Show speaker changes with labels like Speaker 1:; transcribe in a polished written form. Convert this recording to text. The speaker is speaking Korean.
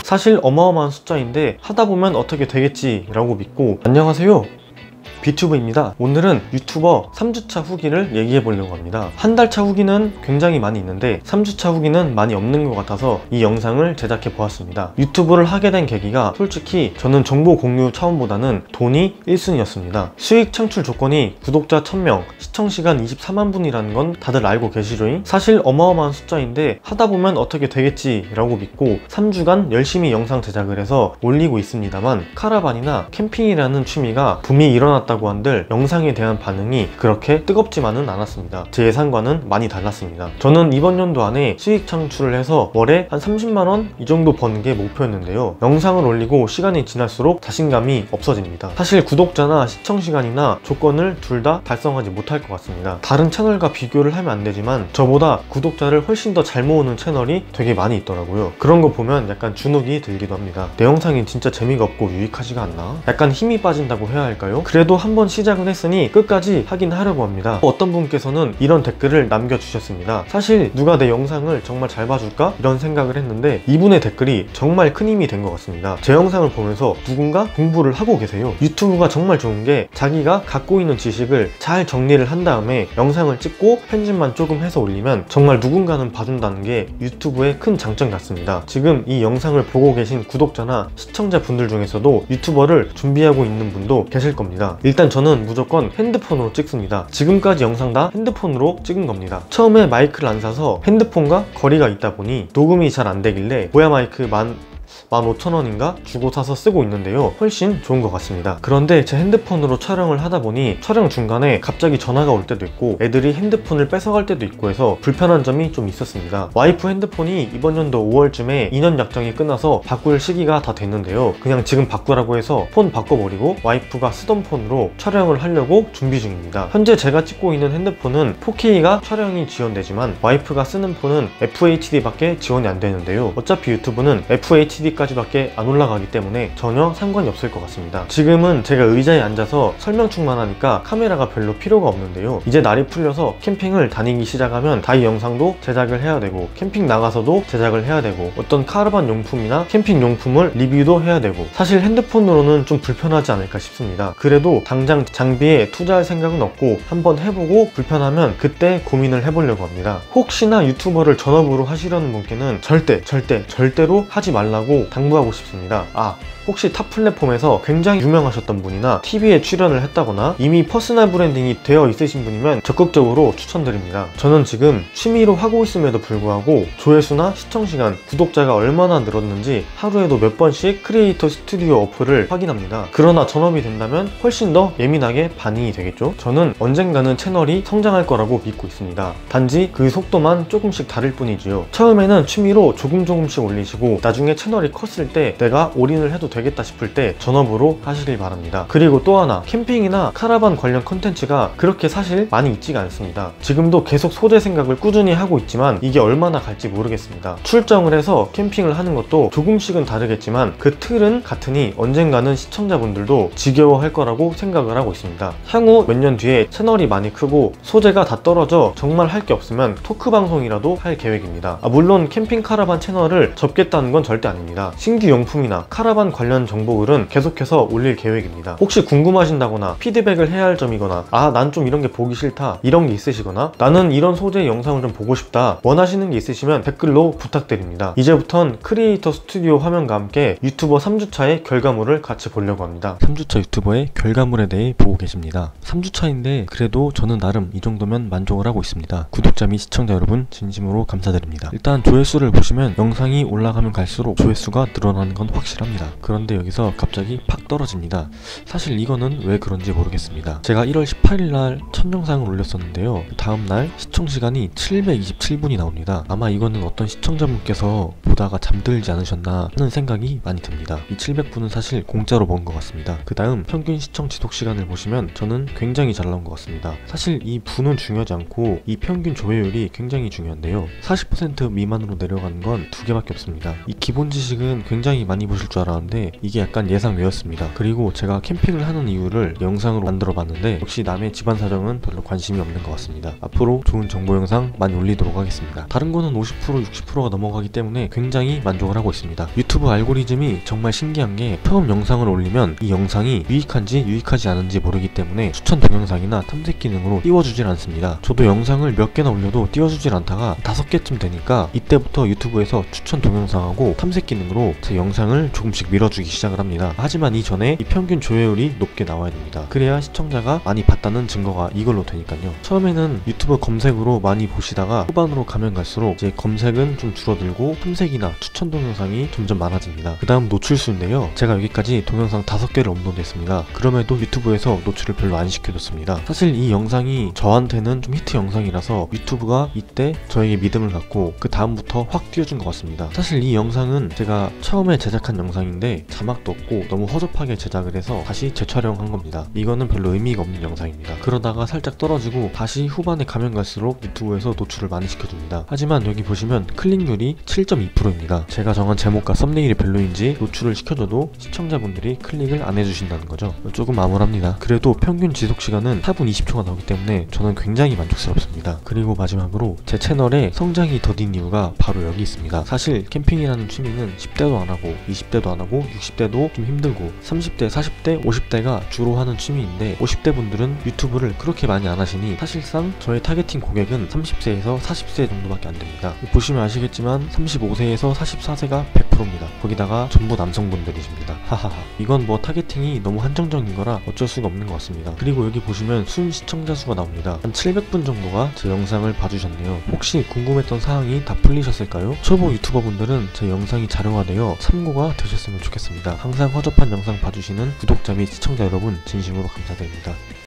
Speaker 1: 사실 어마어마한 숫자인데 하다보면 어떻게 되겠지 라고 믿고. 안녕하세요, 비튜브입니다. 오늘은 유튜버 3주차 후기를 얘기해 보려고 합니다. 한 달차 후기는 굉장히 많이 있는데 3주차 후기는 많이 없는 것 같아서 이 영상을 제작해 보았습니다. 유튜브를 하게 된 계기가 솔직히 저는 정보 공유 차원보다는 돈이 1순위였습니다. 수익 창출 조건이 구독자 1000명, 시청시간 24만 분이라는 건 다들 알고 계시죠잉? 사실 어마어마한 숫자인데 하다보면 어떻게 되겠지 라고 믿고 3주간 열심히 영상 제작을 해서 올리고 있습니다만, 카라반이나 캠핑이라는 취미가 붐이 일어났다고 한들 영상에 대한 반응이 그렇게 뜨겁지만은 않았습니다. 제 예상과는 많이 달랐습니다. 저는 이번 연도 안에 수익 창출을 해서 월에 한 30만원 이 정도 버는 게 목표였는데요. 영상을 올리고 시간이 지날수록 자신감이 없어집니다. 사실 구독자나 시청시간이나 조건을 둘 다 달성하지 못할 것 같습니다. 다른 채널과 비교를 하면 안 되지만 저보다 구독자를 훨씬 더 잘 모으는 채널이 되게 많이 있더라고요. 그런 거 보면 약간 주눅이 들기도 합니다. 내 영상이 진짜 재미가 없고 유익하지가 않나? 약간 힘이 빠진다고 해야 할까요? 그래도 한번 시작은 했으니 끝까지 하긴 하려고 합니다. 어떤 분께서는 이런 댓글을 남겨주셨습니다. 사실 누가 내 영상을 정말 잘 봐줄까? 이런 생각을 했는데 이분의 댓글이 정말 큰 힘이 된 것 같습니다. 제 영상을 보면서 누군가 공부를 하고 계세요. 유튜브가 정말 좋은 게 자기가 갖고 있는 지식을 잘 정리를 한 다음에 영상을 찍고 편집만 조금 해서 올리면 정말 누군가는 봐준다는 게 유튜브의 큰 장점 같습니다. 지금 이 영상을 보고 계신 구독자나 시청자분들 중에서도 유튜버를 준비하고 있는 분도 계실 겁니다. 일단 저는 무조건 핸드폰으로 찍습니다. 지금까지 영상 다 핸드폰으로 찍은 겁니다. 처음에 마이크를 안 사서 핸드폰과 거리가 있다 보니 녹음이 잘 안 되길래 보야 마이크 15,000원인가 주고 사서 쓰고 있는데요. 훨씬 좋은 것 같습니다. 그런데 제 핸드폰으로 촬영을 하다 보니 촬영 중간에 갑자기 전화가 올 때도 있고 애들이 핸드폰을 뺏어갈 때도 있고 해서 불편한 점이 좀 있었습니다. 와이프 핸드폰이 이번 연도 5월쯤에 2년 약정이 끝나서 바꿀 시기가 다 됐는데요. 그냥 지금 바꾸라고 해서 폰 바꿔버리고 와이프가 쓰던 폰으로 촬영을 하려고 준비 중입니다. 현재 제가 찍고 있는 핸드폰은 4K가 촬영이 지원되지만 와이프가 쓰는 폰은 FHD밖에 지원이 안 되는데요. 어차피 유튜브는 FHD 까지밖에 안 올라가기 때문에 전혀 상관이 없을 것 같습니다. 지금은 제가 의자에 앉아서 설명충만 하니까 카메라가 별로 필요가 없는데요. 이제 날이 풀려서 캠핑을 다니기 시작하면 다이 영상도 제작을 해야 되고 캠핑 나가서도 제작을 해야 되고 어떤 카라반 용품이나 캠핑 용품을 리뷰도 해야 되고 사실 핸드폰으로는 좀 불편하지 않을까 싶습니다. 그래도 당장 장비에 투자할 생각은 없고 한번 해보고 불편하면 그때 고민을 해보려고 합니다. 혹시나 유튜버를 전업으로 하시려는 분께는 절대로 하지 말라고 당부하고 싶습니다. 혹시 타 플랫폼에서 굉장히 유명하셨던 분이나 TV에 출연을 했다거나 이미 퍼스널 브랜딩이 되어 있으신 분이면 적극적으로 추천드립니다. 저는 지금 취미로 하고 있음에도 불구하고 조회수나 시청시간, 구독자가 얼마나 늘었는지 하루에도 몇 번씩 크리에이터 스튜디오 어플을 확인합니다. 그러나 전업이 된다면 훨씬 더 예민하게 반응이 되겠죠? 저는 언젠가는 채널이 성장할 거라고 믿고 있습니다. 단지 그 속도만 조금씩 다를 뿐이지요. 처음에는 취미로 조금씩 올리시고 나중에 채널이 컸을 때 내가 올인을 해도 되겠다 싶을 때 전업으로 하시길 바랍니다. 그리고 또 하나, 캠핑이나 카라반 관련 컨텐츠가 그렇게 사실 많이 있지가 않습니다. 지금도 계속 소재 생각을 꾸준히 하고 있지만 이게 얼마나 갈지 모르겠습니다. 출정을 해서 캠핑을 하는 것도 조금씩은 다르겠지만 그 틀은 같으니 언젠가는 시청자분들도 지겨워할 거라고 생각을 하고 있습니다. 향후 몇 년 뒤에 채널이 많이 크고 소재가 다 떨어져 정말 할 게 없으면 토크 방송이라도 할 계획입니다. 물론 캠핑 카라반 채널을 접겠다는 건 절대 아닙니다. 신규 용품이나 카라반 관련 정보글은 계속해서 올릴 계획입니다. 혹시 궁금하신다거나 피드백을 해야 할 점이거나 난 좀 이런 게 보기 싫다 이런 게 있으시거나 나는 이런 소재의 영상을 좀 보고 싶다 원하시는 게 있으시면 댓글로 부탁드립니다. 이제부턴 크리에이터 스튜디오 화면과 함께 유튜버 3주차의 결과물을 같이 보려고 합니다. 3주차 유튜버의 결과물에 대해 보고 계십니다. 3주차인데 그래도 저는 나름 이 정도면 만족을 하고 있습니다. 구독자 및 시청자 여러분 진심으로 감사드립니다. 일단 조회수를 보시면 영상이 올라가면 갈수록 조회수가 늘어나는 건 확실합니다. 그런데 여기서 갑자기 팍 떨어집니다. 사실 이거는 왜 그런지 모르겠습니다. 제가 1월 18일날 첫 영상을 올렸었는데요. 다음날 시청시간이 727분이 나옵니다. 아마 이거는 어떤 시청자분께서 보다가 잠들지 않으셨나 하는 생각이 많이 듭니다. 이 700분은 사실 공짜로 본 것 같습니다. 그 다음 평균 시청 지속 시간을 보시면 저는 굉장히 잘 나온 것 같습니다. 사실 이 분은 중요하지 않고 이 평균 조회율이 굉장히 중요한데요. 40% 미만으로 내려가는 건 두 개밖에 없습니다. 이 기본 지식 지식은 굉장히 많이 보실 줄 알았는데 이게 약간 예상 외였습니다. 그리고 제가 캠핑을 하는 이유를 영상으로 만들어 봤는데 역시 남의 집안 사정은 별로 관심이 없는 것 같습니다. 앞으로 좋은 정보 영상 많이 올리도록 하겠습니다. 다른 거는 50% 60%가 넘어가기 때문에 굉장히 만족을 하고 있습니다. 유튜브 알고리즘이 정말 신기한 게 처음 영상을 올리면 이 영상이 유익한지 유익하지 않은지 모르기 때문에 추천 동영상이나 탐색 기능으로 띄워주질 않습니다. 저도 영상을 몇 개나 올려도 띄워주질 않다가 5개쯤 되니까 이때부터 유튜브에서 추천 동영상하고 탐색 기능으로 제 영상을 조금씩 밀어주기 시작을 합니다. 하지만 이전에 이 평균 조회율이 높게 나와야 됩니다. 그래야 시청자가 많이 봤다는 증거가 이걸로 되니까요. 처음에는 유튜브 검색으로 많이 보시다가 후반으로 가면 갈수록 이제 검색은 좀 줄어들고 탐색이나 추천 동영상이 점점 많아집니다. 그 다음 노출수인데요. 제가 여기까지 동영상 5개를 업로드했습니다. 그럼에도 유튜브에서 노출을 별로 안 시켜줬습니다. 사실 이 영상이 저한테는 좀 히트 영상이라서 유튜브가 이때 저에게 믿음을 갖고 그 다음부터 확 띄워준 것 같습니다. 사실 이 영상은 제가 처음에 제작한 영상인데 자막도 없고 너무 허접하게 제작을 해서 다시 재촬영한 겁니다. 이거는 별로 의미가 없는 영상입니다. 그러다가 살짝 떨어지고 다시 후반에 가면 갈수록 유튜브에서 노출을 많이 시켜줍니다. 하지만 여기 보시면 클릭률이 7.2%입니다. 제가 정한 제목과 썸네일이 별로인지 노출을 시켜줘도 시청자분들이 클릭을 안 해주신다는 거죠. 조금 암울합니다. 그래도 평균 지속시간은 4분 20초가 나오기 때문에 저는 굉장히 만족스럽습니다. 그리고 마지막으로 제 채널에 성장이 더딘 이유가 바로 여기 있습니다. 사실 캠핑이라는 취미는 10대도 안하고 20대도 안하고 60대도 좀 힘들고 30대, 40대, 50대가 주로 하는 취미인데 50대 분들은 유튜브를 그렇게 많이 안 하시니 사실상 저의 타겟팅 고객은 30세에서 40세 정도밖에 안 됩니다. 보시면 아시겠지만 35세에서 44세가 100%입니다. 거기다가 전부 남성분들이십니다. 하하하. 이건 뭐 타겟팅이 너무 한정적인 거라 어쩔 수가 없는 것 같습니다. 그리고 여기 보시면 순 시청자 수가 나옵니다. 한 700분 정도가 제 영상을 봐주셨네요. 혹시 궁금했던 사항이 다 풀리셨을까요? 초보 유튜버 분들은 제 영상이 자료화되어 참고가 되셨으면 좋겠습니다. 항상 허접한 영상 봐주시는 구독자 및 시청자 여러분 진심으로 감사드립니다.